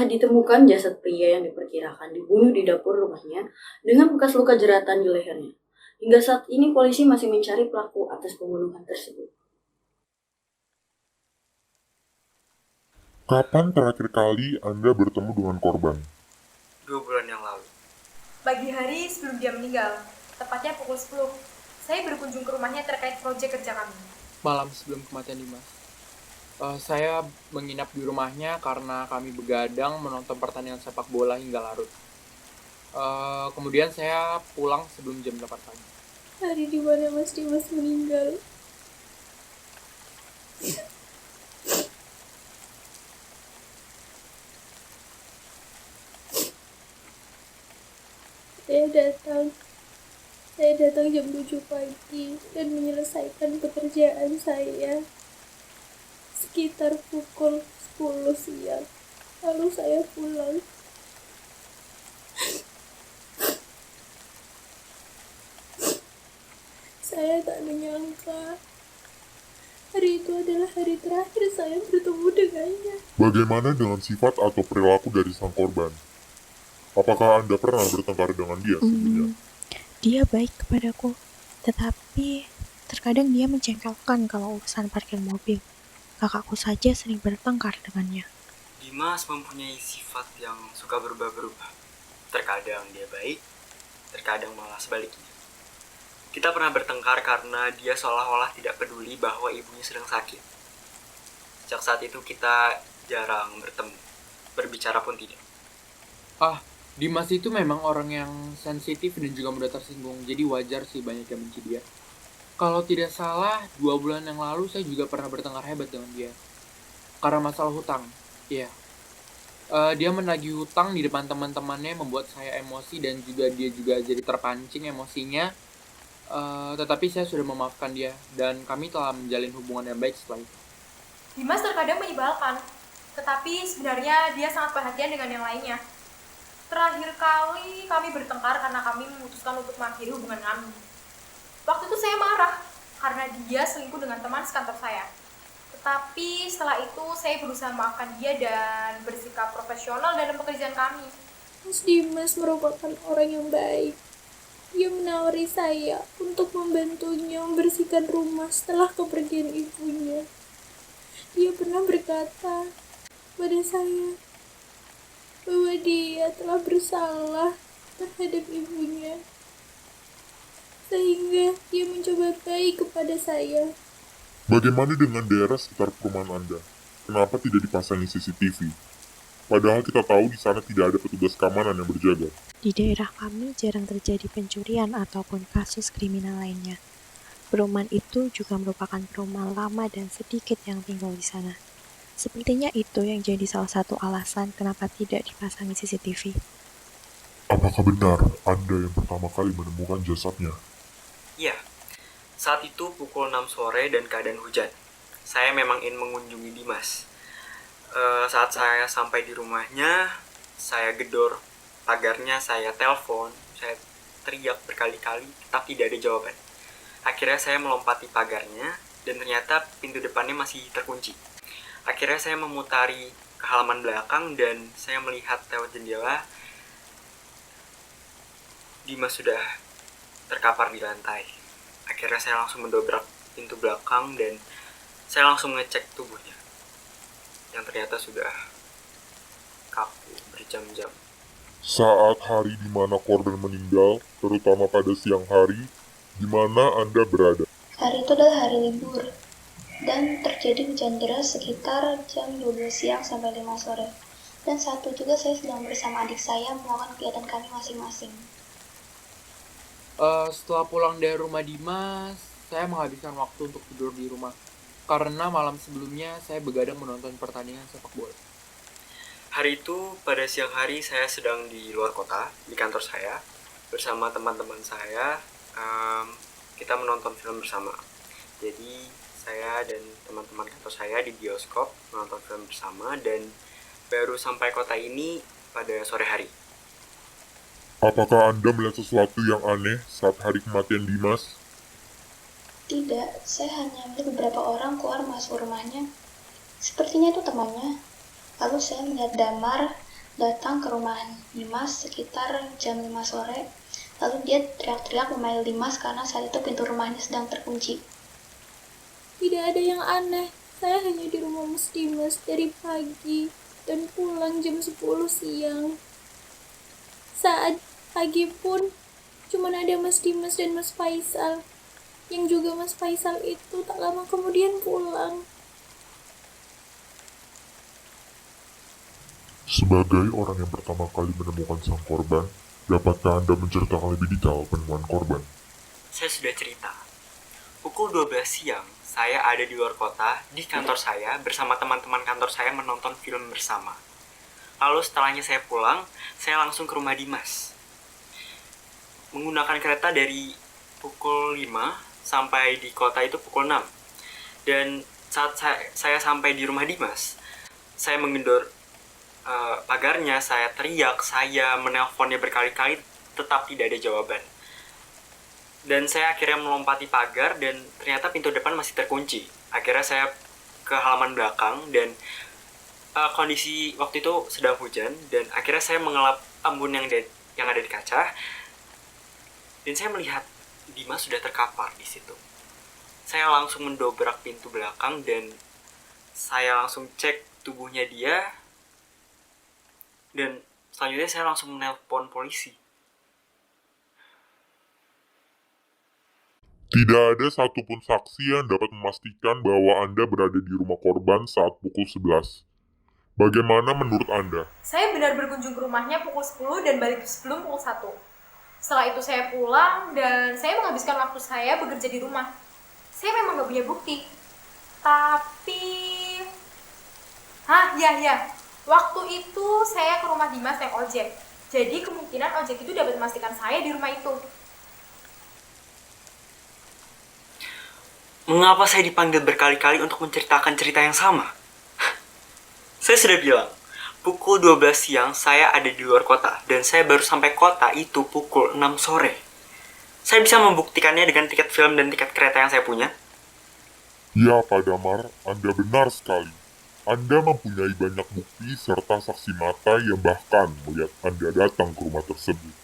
Telah ditemukan jasad pria yang diperkirakan dibunuh di dapur rumahnya dengan bekas luka jeratan di lehernya. Hingga saat ini polisi masih mencari pelaku atas pembunuhan tersebut. Kapan terakhir kali Anda bertemu dengan korban? 2 bulan yang lalu. Pagi hari sebelum dia meninggal, tepatnya pukul 10, saya berkunjung ke rumahnya terkait proyek kerja kami. Malam sebelum kematian Dimas, saya menginap di rumahnya karena kami begadang menonton pertandingan sepak bola hingga larut. Kemudian saya pulang sebelum jam 8 pagi. Hari di mana Mas Dimas meninggal. Saya datang jam 7 pagi dan menyelesaikan pekerjaan saya sekitar pukul 10 siang. Lalu saya pulang. Saya tak menyangka hari itu adalah hari terakhir saya bertemu dengannya. Bagaimana dengan sifat atau perilaku dari sang korban? Apakah Anda pernah bertengkar dengan dia sebelumnya? Dia baik kepadaku, tetapi terkadang dia mencengkelkan kalau urusan parkir mobil. Kakakku saja sering bertengkar dengannya. Dimas mempunyai sifat yang suka berubah-berubah. Terkadang dia baik, terkadang malah sebaliknya. Kita pernah bertengkar karena dia seolah-olah tidak peduli bahwa ibunya sedang sakit. Sejak saat itu kita jarang bertemu, berbicara pun tidak. Dimas itu memang orang yang sensitif dan juga mudah tersinggung, jadi wajar sih banyak yang benci dia. Kalau tidak salah, 2 bulan yang lalu saya juga pernah bertengkar hebat dengan dia. Karena masalah hutang, iya. Dia menagih hutang di depan teman-temannya membuat saya emosi dan juga dia juga jadi terpancing emosinya. Tetapi saya sudah memaafkan dia dan kami telah menjalin hubungan yang baik setelah itu. Dimas terkadang menyebalkan, tetapi sebenarnya dia sangat perhatian dengan yang lainnya. Terakhir kali kami bertengkar karena kami memutuskan untuk mengakhiri hubungan kami. Waktu itu saya marah karena dia selingkuh dengan teman sekantor saya. Tetapi setelah itu saya berusaha memaafkan dia dan bersikap profesional dalam pekerjaan kami. Mas Dimas merupakan orang yang baik. Dia menawari saya untuk membantunya membersihkan rumah setelah kepergian ibunya. Dia pernah berkata pada saya bahwa dia telah bersalah terhadap ibunya, sehingga dia mencoba baik kepada saya. Bagaimana dengan daerah sekitar perumahan Anda? Kenapa tidak dipasangi CCTV? Padahal kita tahu di sana tidak ada petugas keamanan yang berjaga. Di daerah kami jarang terjadi pencurian ataupun kasus kriminal lainnya. Perumahan itu juga merupakan perumahan lama dan sedikit yang tinggal di sana. Sepertinya itu yang jadi salah satu alasan kenapa tidak dipasangi CCTV. Apakah benar Anda yang pertama kali menemukan jasadnya? Iya, saat itu pukul 6 sore dan keadaan hujan. Saya memang ingin mengunjungi Dimas. Saat saya sampai di rumahnya, saya gedor pagarnya, saya telepon, saya teriak berkali-kali, tapi tidak ada jawaban. Akhirnya saya melompati pagarnya, dan ternyata pintu depannya masih terkunci. Akhirnya saya memutari ke halaman belakang, dan saya melihat lewat jendela, Dimas sudah terkapar di lantai. Akhirnya saya langsung mendobrak pintu belakang, dan saya langsung mengecek tubuhnya, yang ternyata sudah kaku berjam-jam. Saat hari di mana korban meninggal, terutama pada siang hari, di mana Anda berada? Hari itu adalah hari libur, dan terjadi hujan deras sekitar jam 12 siang sampai 5 sore. Dan saat itu juga saya sedang bersama adik saya melakukan kegiatan kami masing-masing. Setelah pulang dari rumah Dimas, saya menghabiskan waktu untuk tidur di rumah. Karena malam sebelumnya saya begadang menonton pertandingan sepak bola. Hari itu, pada siang hari saya sedang di luar kota, di kantor saya, bersama teman-teman saya. Kita menonton film bersama. Jadi saya dan teman-teman kantor saya di bioskop menonton film bersama dan baru sampai kota ini pada sore hari. Apakah Anda melihat sesuatu yang aneh saat hari kematian Dimas? Tidak, saya hanya melihat beberapa orang keluar masuk rumahnya. Sepertinya itu temannya. Lalu saya melihat Damar datang ke rumah Dimas sekitar jam 5 sore. Lalu dia teriak-teriak memanggil Dimas karena saat itu pintu rumahnya sedang terkunci. Tidak ada yang aneh. Saya hanya di rumah Mas Dimas dari pagi dan pulang jam 10 siang. Saat pagi pun cuma ada Mas Dimas dan Mas Faisal. Yang juga Mas Faisal itu tak lama kemudian pulang. Sebagai orang yang pertama kali menemukan sang korban, dapatkah Anda menceritakan lebih detail penemuan korban? Saya sudah cerita. Pukul 12 siang, saya ada di luar kota, di kantor saya, bersama teman-teman kantor saya menonton film bersama. Lalu setelahnya saya pulang, saya langsung ke rumah Dimas. Menggunakan kereta dari pukul 5 sampai di kota itu pukul 6. Dan saat saya sampai di rumah Dimas, saya menggedor pagarnya, saya teriak, saya menelponnya berkali-kali, tetap tidak ada jawaban. Dan saya akhirnya melompati pagar dan ternyata pintu depan masih terkunci. Akhirnya saya ke halaman belakang dan kondisi waktu itu sedang hujan dan akhirnya saya mengelap embun yang ada di kaca dan saya melihat Dimas sudah terkapar di situ. Saya langsung mendobrak pintu belakang dan saya langsung cek tubuhnya dia. Dan selanjutnya saya langsung menelpon polisi. Tidak ada satupun saksi yang dapat memastikan bahwa Anda berada di rumah korban saat pukul 11. Bagaimana menurut Anda? Saya benar berkunjung ke rumahnya pukul 10 dan balik sebelum pukul 1. Setelah itu saya pulang dan saya menghabiskan waktu saya bekerja di rumah. Saya memang gak punya bukti. Tapi... Waktu itu saya ke rumah Dimas naik ojek. Jadi kemungkinan ojek itu dapat memastikan saya di rumah itu. Mengapa saya dipanggil berkali-kali untuk menceritakan cerita yang sama? Saya sudah bilang, pukul 12 siang saya ada di luar kota dan saya baru sampai kota itu pukul 6 sore. Saya bisa membuktikannya dengan tiket film dan tiket kereta yang saya punya. Ya, Pak Damar, Anda benar sekali. Anda mempunyai banyak bukti serta saksi mata yang bahkan melihat Anda datang ke rumah tersebut.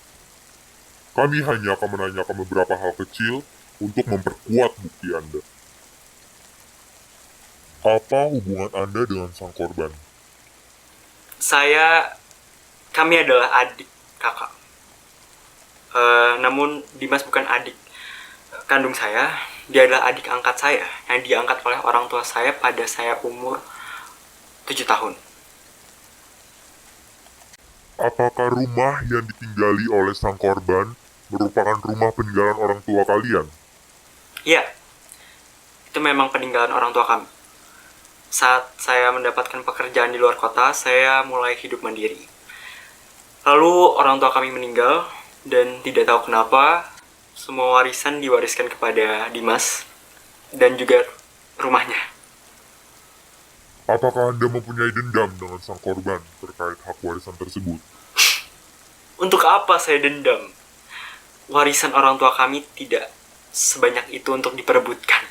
Kami hanya akan menanyakan beberapa hal kecil untuk memperkuat bukti Anda. Apa hubungan Anda dengan sang korban? Kami adalah adik kakak. Namun Dimas bukan adik kandung saya. Dia adalah adik angkat saya yang diangkat oleh orang tua saya pada saya umur 7 tahun. Apakah rumah yang ditinggali oleh sang korban merupakan rumah peninggalan orang tua kalian? Iya, itu memang peninggalan orang tua kami. Saat saya mendapatkan pekerjaan di luar kota, saya mulai hidup mandiri. Lalu orang tua kami meninggal dan tidak tahu kenapa semua warisan diwariskan kepada Dimas dan juga rumahnya. Apakah Anda mempunyai dendam dengan sang korban terkait hak warisan tersebut? Untuk apa saya dendam? Warisan orang tua kami tidak sebanyak itu untuk diperebutkan.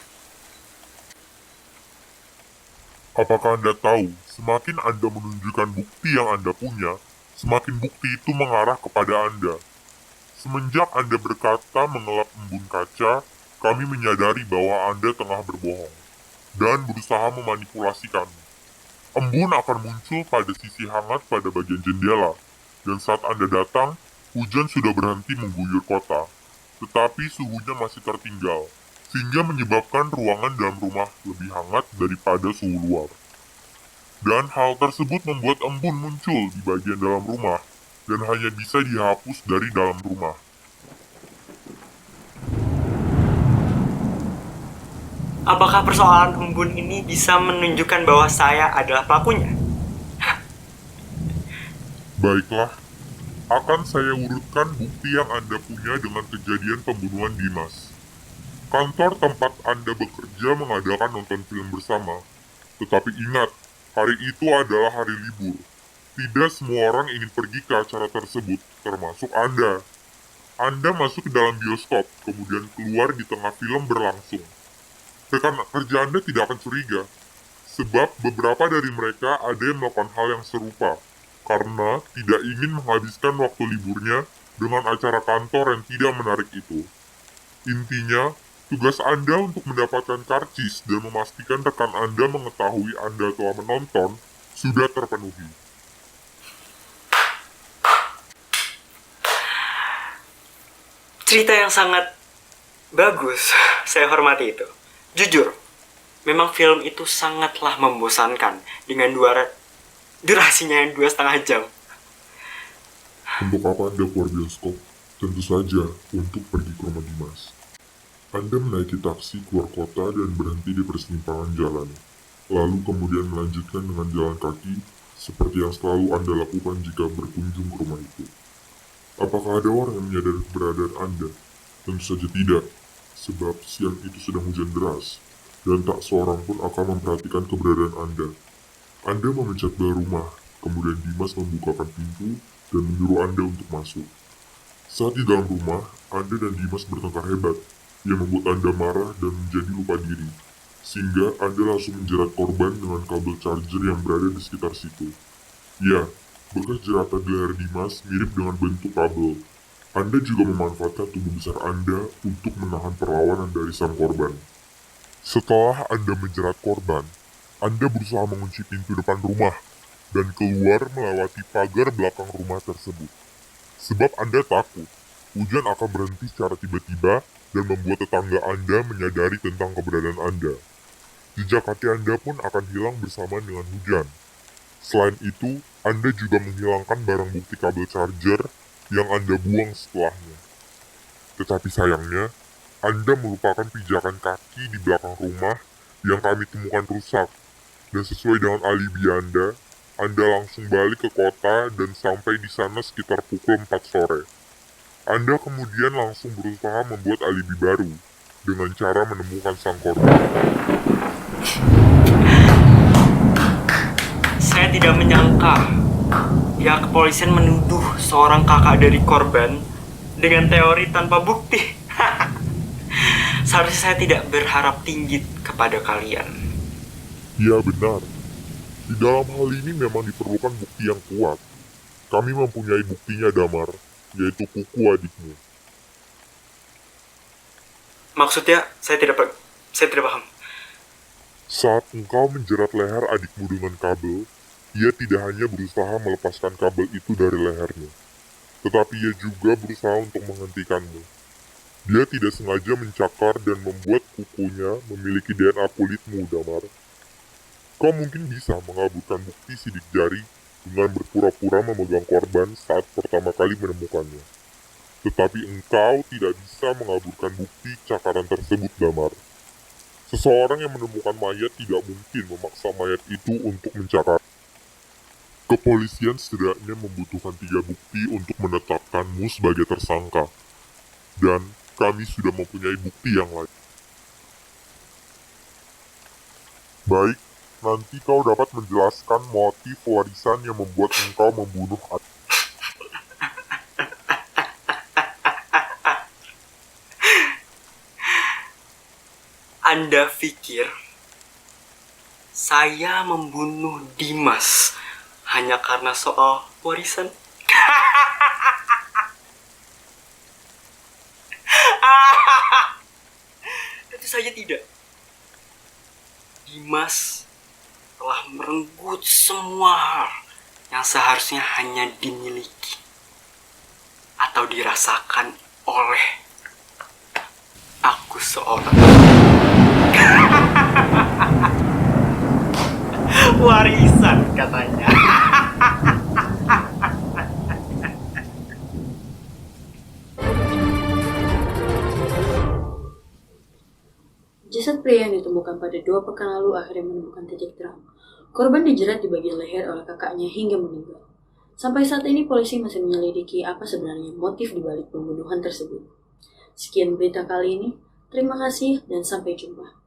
Apakah Anda tahu, semakin Anda menunjukkan bukti yang Anda punya, semakin bukti itu mengarah kepada Anda. Semenjak Anda berkata mengelap embun kaca, kami menyadari bahwa Anda tengah berbohong dan berusaha memanipulasi kami. Embun akan muncul pada sisi hangat pada bagian jendela, dan saat Anda datang, hujan sudah berhenti mengguyur kota, tetapi suhunya masih tertinggal, sehingga menyebabkan ruangan dalam rumah lebih hangat daripada suhu luar. Dan hal tersebut membuat embun muncul di bagian dalam rumah, dan hanya bisa dihapus dari dalam rumah. Apakah persoalan embun ini bisa menunjukkan bahwa saya adalah pelakunya? Baiklah, akan saya urutkan bukti yang Anda punya dengan kejadian pembunuhan Dimas. Kantor tempat Anda bekerja mengadakan nonton film bersama. Tetapi ingat, hari itu adalah hari libur. Tidak semua orang ingin pergi ke acara tersebut, termasuk Anda. Anda masuk ke dalam bioskop, kemudian keluar di tengah film berlangsung. Rekan kerja Anda tidak akan curiga, sebab beberapa dari mereka ada yang melakukan hal yang serupa. karena tidak ingin menghabiskan waktu liburnya dengan acara kantor yang tidak menarik itu. Intinya, tugas Anda untuk mendapatkan karcis dan memastikan rekan Anda mengetahui Anda telah menonton sudah terpenuhi. Cerita yang sangat bagus, saya hormati itu. Jujur, memang film itu sangatlah membosankan dengan durasinya yang 2,5 jam. Untuk apa Anda keluar bioskop? Tentu saja untuk pergi ke rumah Dimas. Anda menaiki taksi keluar kota dan berhenti di persimpangan jalan, lalu kemudian melanjutkan dengan jalan kaki seperti yang selalu Anda lakukan jika berkunjung ke rumah itu. Apakah ada orang yang menyadari keberadaan Anda? Tentu saja tidak, sebab siang itu sedang hujan deras, dan tak seorang pun akan memperhatikan keberadaan Anda. Anda memencet bel rumah, kemudian Dimas membukakan pintu dan menyuruh Anda untuk masuk. Saat di dalam rumah, Anda dan Dimas bertengkar hebat, yang membuat Anda marah dan menjadi lupa diri, sehingga Anda langsung menjerat korban dengan kabel charger yang berada di sekitar situ. Ya, bekas jeratan di leher Dimas mirip dengan bentuk kabel. Anda juga memanfaatkan tubuh besar Anda untuk menahan perlawanan dari sang korban. Setelah Anda menjerat korban, Anda berusaha mengunci pintu depan rumah dan keluar melewati pagar belakang rumah tersebut. Sebab Anda takut hujan akan berhenti secara tiba-tiba dan membuat tetangga Anda menyadari tentang keberadaan Anda. Jejak kaki Anda pun akan hilang bersama dengan hujan. Selain itu, Anda juga menghilangkan barang bukti kabel charger yang Anda buang setelahnya. Tetapi sayangnya, Anda melupakan pijakan kaki di belakang rumah yang kami temukan rusak. Dan sesuai dengan alibi Anda langsung balik ke kota dan sampai di sana sekitar pukul 4 sore. Anda kemudian langsung berusaha membuat alibi baru dengan cara menemukan sang korban. Saya tidak menyangka pihak kepolisian menuduh seorang kakak dari korban dengan teori tanpa bukti. Seharusnya saya tidak berharap tinggi kepada kalian. Ya benar, di dalam hal ini memang diperlukan bukti yang kuat. Kami mempunyai buktinya, Damar, yaitu kuku adikmu. Maksudnya, saya tidak paham. Saat engkau menjerat leher adikmu dengan kabel, ia tidak hanya berusaha melepaskan kabel itu dari lehernya, tetapi ia juga berusaha untuk menghentikanmu. Dia tidak sengaja mencakar dan membuat kukunya memiliki DNA kulitmu, Damar. Kau mungkin bisa mengaburkan bukti sidik jari dengan berpura-pura memegang korban saat pertama kali menemukannya. Tetapi engkau tidak bisa mengaburkan bukti cakaran tersebut, Damar. Seseorang yang menemukan mayat tidak mungkin memaksa mayat itu untuk mencakar. Kepolisian setidaknya membutuhkan 3 bukti untuk menetapkanmu sebagai tersangka. Dan kami sudah mempunyai bukti yang lain. Baik, nanti kau dapat menjelaskan motif warisan yang membuat engkau membunuh adik. Anda pikir saya membunuh Dimas hanya karena soal warisan? Tentu saja tidak. Dimas telah merenggut semua hal yang seharusnya hanya dimiliki atau dirasakan oleh aku seorang. Warisan katanya. Jasad pria yang ditemukan pada 2 pekan lalu akhirnya menemukan titik terang. Korban dijerat di bagian leher oleh kakaknya hingga meninggal. Sampai saat ini polisi masih menyelidiki apa sebenarnya motif dibalik pembunuhan tersebut. Sekian berita kali ini. Terima kasih dan sampai jumpa.